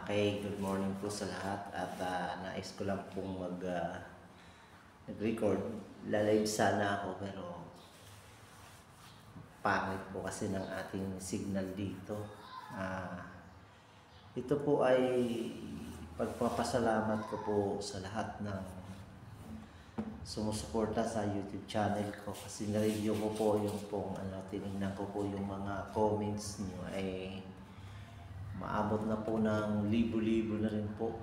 Okay, good morning po sa lahat at nais ko lang pong nag-record. Lalive sana ako pero pangit po kasi ng ating signal dito. Ito po ay pagpapasalamat ko po sa lahat ng sumusuporta sa YouTube channel ko kasi na-review ko po yung tinignan ko po yung mga comments niyo ay maabot na po ng libo-libo na rin po.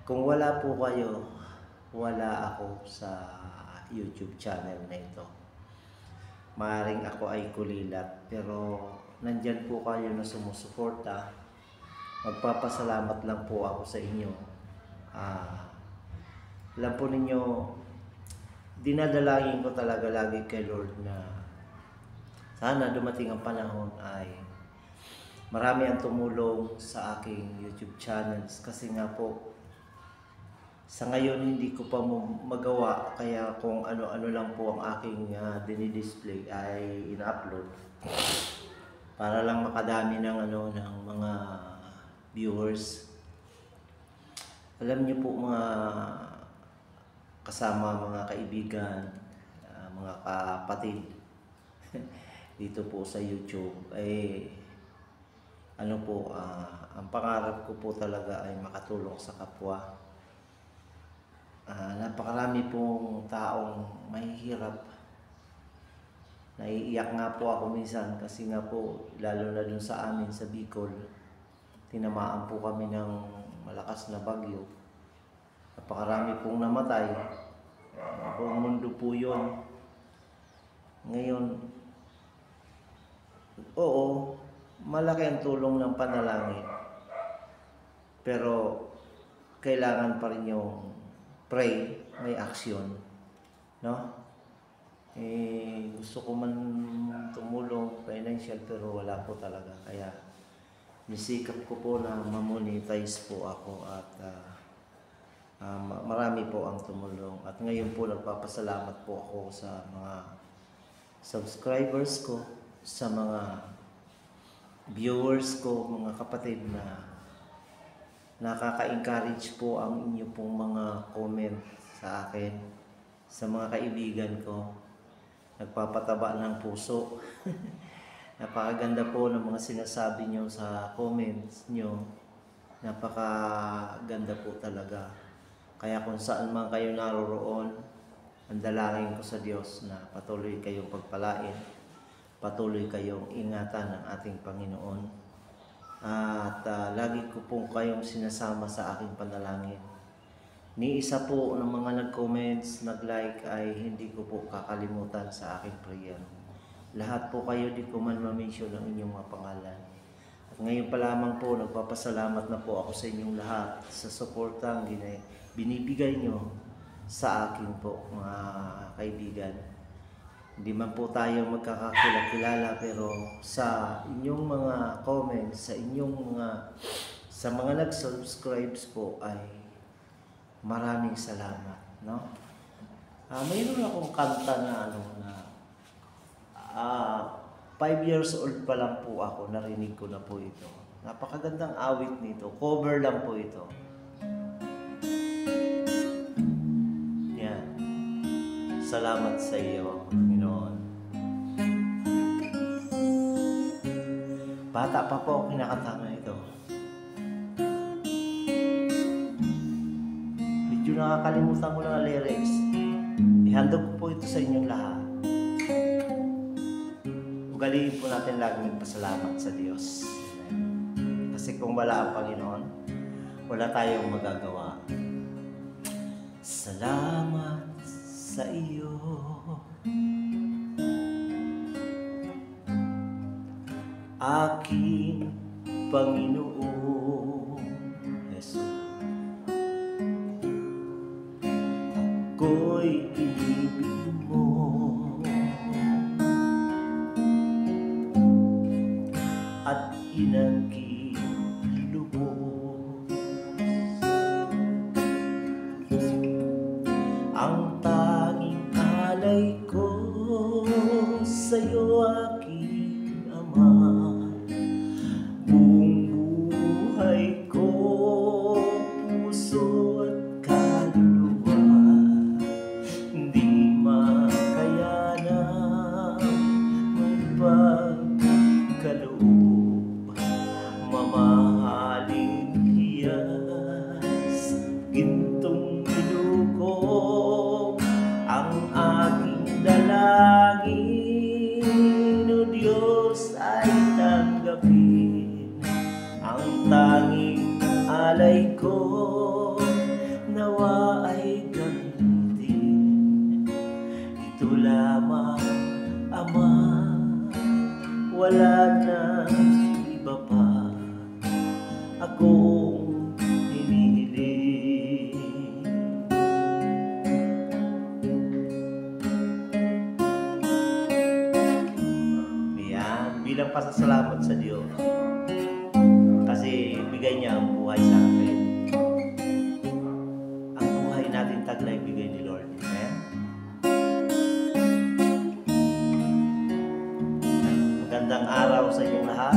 Kung wala po kayo, wala ako sa YouTube channel na ito. Maaaring ako ay kulilat, pero nandyan po kayo na sumusuporta. Magpapasalamat lang po ako sa inyo. Alam po ninyo, dinadalangin ko talaga lagi kay Lord na sana dumating ang panahon ay marami ang tumulong sa aking YouTube channels kasi nga po sa ngayon hindi ko pa magawa, kaya kung ano-ano lang po ang aking dinidisplay ay ina-upload para lang makadami ng ng mga viewers. Alam niyo po mga kasama, mga kaibigan, mga kapatid dito po sa YouTube ay ang pangarap ko po talaga ay makatulong sa kapwa. Napakarami pong taong mahihirap. Naiiyak nga po ako minsan kasi nga po lalo na dun sa amin sa Bicol, tinamaan po kami ng malakas na bagyo. Napakarami pong namatay. Buong mundo po yun. Ngayon, oo, malaki ang tulong ng panalangin, pero kailangan pa rin yung pray, may action, no? Gusto ko man tumulong financial pero wala po talaga, kaya nisikap ko po na ma-monetize po ako at marami po ang tumulong at ngayon po nagpapasalamat po ako sa mga subscribers ko, sa mga viewers ko, mga kapatid na nakaka-encourage po ang inyo pong mga comment sa akin, sa mga kaibigan ko, nagpapataba ng puso. Napakaganda po ng mga sinasabi nyo sa comments nyo, napakaganda po talaga. Kaya kung saan man kayo naroroon, ang dalangin ko sa Diyos na patuloy kayong pagpalain, patuloy kayong ingatan ng ating Panginoon. At lagi ko pong kayong sinasama sa aking panalangin. Ni isa po ng mga nag-comments, nag-like ay hindi ko po kakalimutan sa aking prayer. Lahat po kayo di ko man ma-mention ang inyong mga pangalan. At ngayon pa lamang po, nagpapasalamat na po ako sa inyong lahat sa suportang binibigay nyo sa akin po mga kaibigan. Hindi man po tayo magkakakilala pero sa inyong mga comments, sa mga nag-subscribes po ay maraming salamat, no? Mayroon akong kanta na 5 years old pa lang po ako, narinig ko na po ito. Napakagandang awit nito, cover lang po ito. Yan. Salamat sa iyo, Panginoon. Bata pa po ako kinakanta ito. Medyo nakakalimutan ko na ang lyrics. Ihandog ko po ito sa inyong lahat. Ugaliin po natin lagi magpasalamat sa Diyos. Kasi kung wala ang Panginoon, wala tayong magagawa. Salamat sa iyo, aking Panginoon Jesus. Ako'y inibig mo at inangkin lubos. Ang tanging alay ko sa'yo, aking Ama, buong Ang tanging alay ko nawa ay gamitin. Ito lamang, Ama, wala na iba pa akong hinihiling. Yan, bilang pasasalamat sa Diyos kasi bigay niya ang buhay sa akin. Ang buhay natin taglay bigay ni Lord. Amen? Magandang araw sa inyong lahat.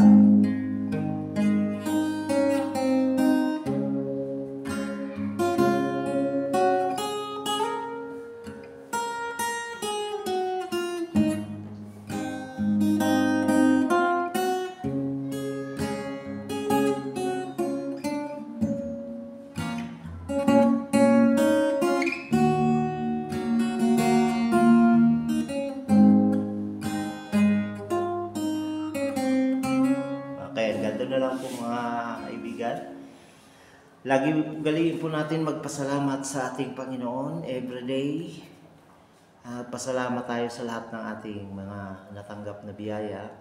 Okay, ganito na lang po mga kaibigan. Lagi galiin po natin magpasalamat sa ating Panginoon everyday. Pasalamat tayo sa lahat ng ating mga natanggap na biyaya.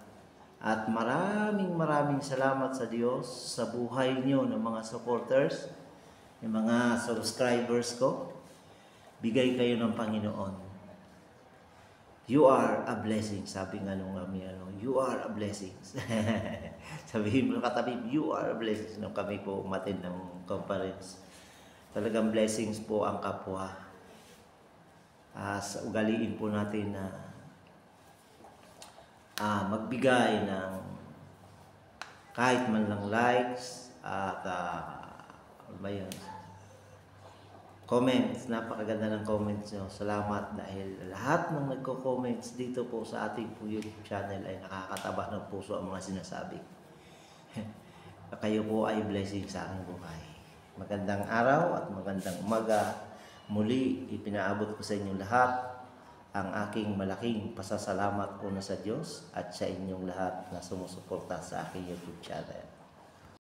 At maraming salamat sa Diyos sa buhay nyo ng mga supporters, ng mga subscribers ko. Bigay kayo ng Panginoon. You are a blessing. Sabi nga nung kami, you are a blessing. Sabihin mo katabi, you are a blessing. Nung kami po umattend ng conference. Talagang blessings po ang kapwa. Ugaliin po natin na magbigay ng kahit man lang likes at ano ba yun? Comments, napakaganda ng comments nyo. Salamat dahil lahat ng nagko-comments dito po sa ating YouTube channel ay nakakataba ng puso ang mga sinasabi. Kayo po ay blessing sa aking buhay. Magandang araw at magandang umaga. Muli, ipinaabot ko sa inyong lahat ang aking malaking pasasalamat po na sa Diyos at sa inyong lahat na sumusuporta sa aking YouTube channel.